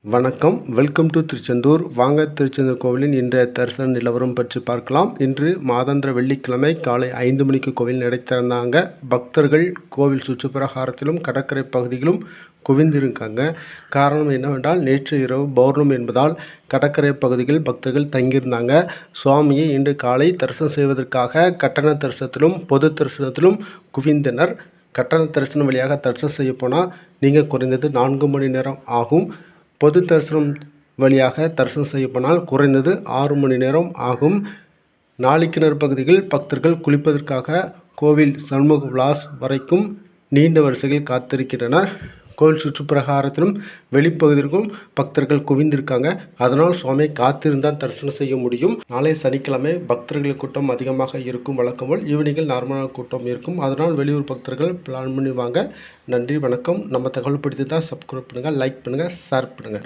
வணக்கம். Welcome to Tiruchendur. வாங்க திருச்செந்தூர் கோவிலின் இன்றைய தரிசன நிலவரம் பற்றி பார்க்கலாம். இன்று மாதாந்திர வெள்ளிக்கிழமை காலை 5 மணிக்கு கோவில் நடை திறந்தாங்க. பக்தர்கள் கோவில் சுற்றுப்பிரகாரத்திலும் கடற்கரை பகுதிகளும் குவிந்திருக்காங்க. காரணம் என்னவென்றால் நேற்று இரவு பௌர்ணமி என்பதால் கடற்கரை பகுதியில் பக்தர்கள் தங்கியிருந்தாங்க. சுவாமியை இன்று காலை தரிசனம் செய்வதற்காக கட்டண தரிசனத்திலும் பொது தரிசனத்திலும் குவிந்தனர். கட்டண தரிசனம் வழியாக தரிசனம் செய்ய போனால் நீங்கள் குறைந்தது 4 மணி நேரம் ஆகும். பொது தரிசனம் வழியாக தரிசனம் செய்ய போனால் குறைந்தது 6 மணி நேரம் ஆகும். நாளிக்கிணறு பகுதியில் பக்தர்கள் குளிப்பதற்காக கோவில் சண்முக விலாஸ் வரைக்கும் நீண்ட வரிசைகள் காத்திருக்கின்றனர். கோவில் சுற்றுப்பிரகாரத்திலும் வெளிப்பகுதிக்கும் பக்தர்கள் குவிந்திருக்காங்க. அதனால் சுவாமியை காத்திருந்தால் தரிசனம் செய்ய முடியும். நாளை சனிக்கிழமை பக்தர்கள் கூட்டம் அதிகமாக இருக்கும். வழக்கம் போல் ஈவினிங்கில் நார்மலான கூட்டம் இருக்கும். அதனால் வெளியூர் பக்தர்கள் பிளான் பண்ணி வாங்க. நன்றி, வணக்கம். நம்ம தகவல் பிடித்ததா சப்ஸ்கிரைப் பண்ணுங்கள், லைக் பண்ணுங்கள், ஷேர் பண்ணுங்கள்.